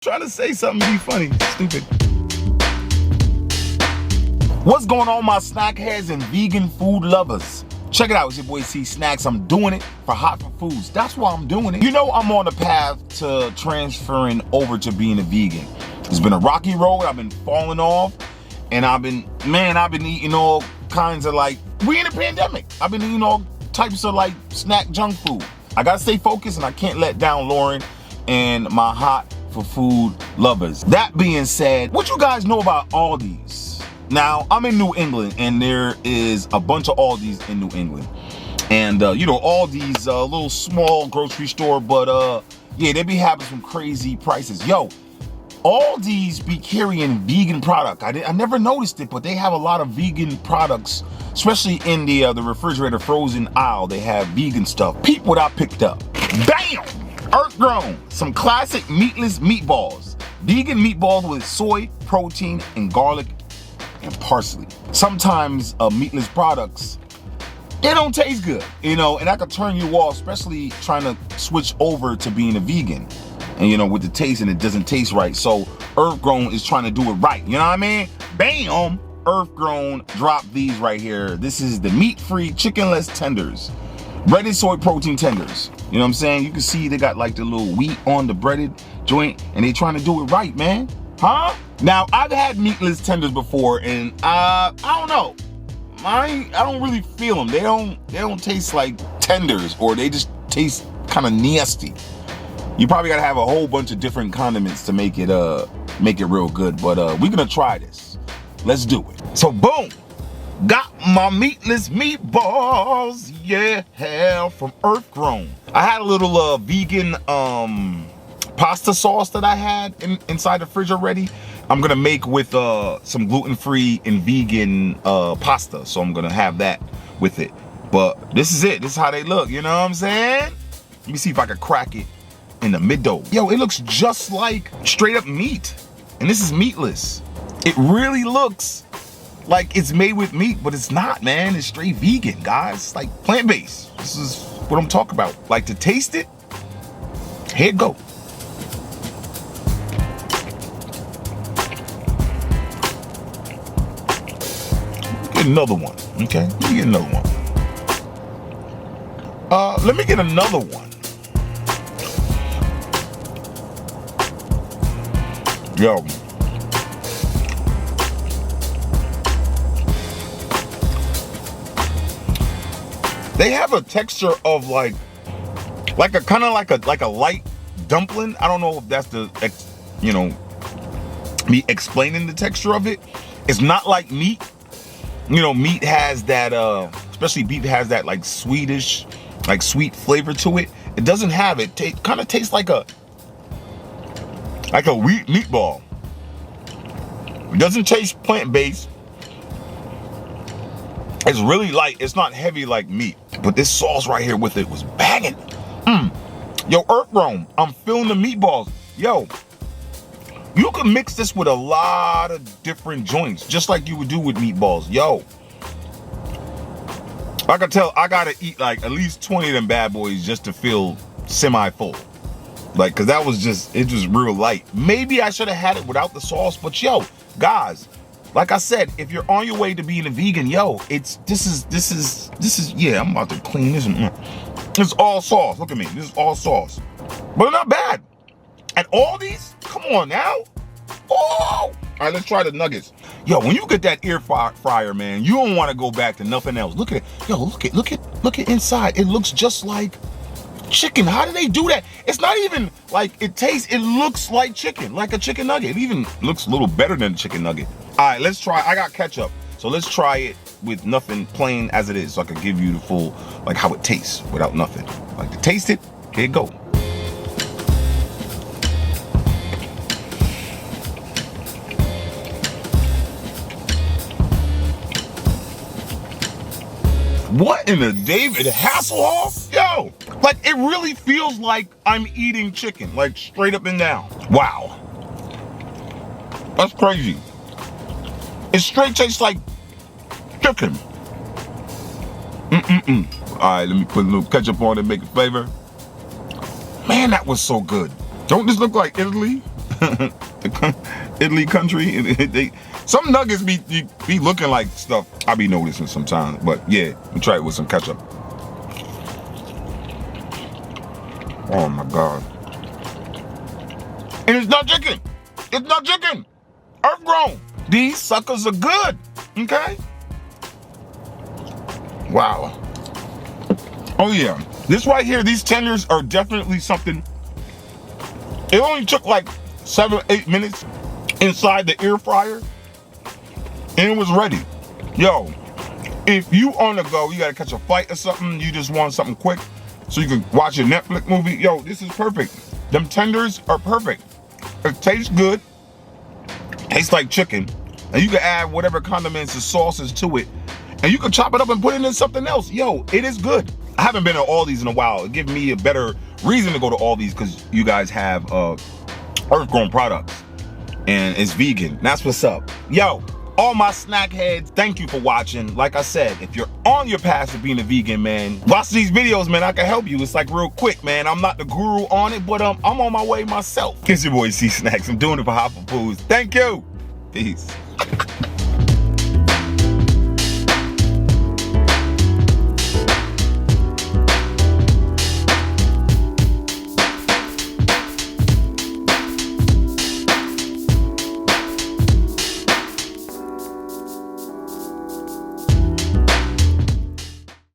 Trying to say something be funny. Stupid. What's going on, my snack heads and vegan food lovers? Check it out, it's your boy C-Snacks. I'm doing it for hot for foods. That's why I'm doing it. You know I'm on the path to transferring over to being a vegan. It's been a rocky road. I've been falling off. And I've been eating all kinds of we in a pandemic. I've been eating all types of snack junk food. I gotta stay focused and I can't let down Lauren and my hot for food lovers. That being said, what you guys know about Aldi's? Now, I'm in New England and there is a bunch of Aldi's in New England. And Aldi's a little small grocery store, but yeah, they be having some crazy prices. Yo, Aldi's be carrying vegan product. I never noticed it, but they have a lot of vegan products, especially in the refrigerator frozen aisle. They have vegan stuff. Peep what I picked up. Bam! Earth Grown, some classic meatless meatballs. Vegan meatballs with soy, protein, and garlic and parsley. Sometimes meatless products, they don't taste good, and that could turn you off, especially trying to switch over to being a vegan. And with the taste, and it doesn't taste right. So Earth Grown is trying to do it right. You know what I mean? Bam! Earth Grown dropped these right here. This is the meat-free chickenless tenders. Breaded soy protein tenders. You know what I'm saying? You can see they got the little wheat on the breaded joint, and they trying to do it right, man. Huh? Now, I've had meatless tenders before, and I don't know. I don't really feel them. They don't taste like tenders, or they just taste kind of nasty. You probably gotta have a whole bunch of different condiments to make it real good. But we're gonna try this. Let's do it. So boom, got my meatless meatballs, yeah, from Earth Grown. I had a little vegan pasta sauce that I had inside the fridge already. I'm gonna make with some gluten-free and vegan pasta, so I'm gonna have that with it. But this is it. This is how they look. You know what I'm saying? Let me see if I can crack it in the middle. Yo, it looks just like straight up meat. And this is meatless. It really looks like it's made with meat, but it's not, man. It's straight vegan, guys. It's like plant-based. This is what I'm talking about. To taste it, here it go. Get another one, okay? Let me get another one. Let me get another one. Yo. They have a texture of like a kind of like a light dumpling. I don't know if that's me explaining the texture of it. It's not like meat. Meat has that especially beef has that Swedish, sweet flavor to it. It doesn't have it. It kind of tastes like a wheat meatball. It doesn't taste plant-based. It's really light. It's not heavy like meat. But this sauce right here with it was banging. Yo, Earth Grown, I'm feeling the meatballs. Yo, you can mix this with a lot of different joints, just like you would do with meatballs. Yo, I can tell I gotta eat at least 20 of them bad boys just to feel semi-full. Cause that was just real light. Maybe I should have had it without the sauce, but yo, guys, like I said, if you're on your way to being a vegan, yo, this is yeah, I'm about to clean this. It's all sauce. Look at me. This is all sauce. But not bad. And all these, come on now. Oh! All right, let's try the nuggets. Yo, when you get that air fryer, man, you don't want to go back to nothing else. Look at it. Yo, look at inside. It looks just like chicken. How do they do that? It's not even it looks like chicken, like a chicken nugget. It even looks a little better than a chicken nugget. All right, let's try. I got ketchup, so let's try it with nothing, plain as it is, so I can give you the full how it tastes without nothing. To taste it, here it go. What in the David Hasselhoff? Yo, it really feels like I'm eating chicken, straight up and down. Wow. That's crazy. It straight tastes like chicken. All right, let me put a little ketchup on it, make it flavor. Man, that was so good. Don't this look like Italy? Italy country. Some nuggets be looking like stuff I be noticing sometimes. But yeah, we try it with some ketchup. Oh my God. And it's not chicken. It's not chicken. Earth grown. These suckers are good. Okay? Wow. Oh yeah. This right here, these tenders are definitely something. It only took like 7-8 minutes inside the air fryer and it was ready. Yo, if you on the go, you gotta catch a flight or something, you just want something quick so you can watch a Netflix movie, yo, this is perfect. Them tenders are perfect. It tastes good, tastes like chicken, and you can add whatever condiments and sauces to it, and you can chop it up and put it in something else. Yo, it is good. I haven't been to Aldi's in a while. It gives me a better reason to go to Aldi's because you guys have earth-grown products and it's vegan. That's what's up. Yo, all my snack heads, thank you for watching. Like I said, if you're on your path to being a vegan, man, watch these videos, man. I can help you. It's like real quick, man. I'm not the guru on it, but I'm on my way myself. It's your boy C-Snacks. I'm doing it for Hot for Foods. Thank you. Peace.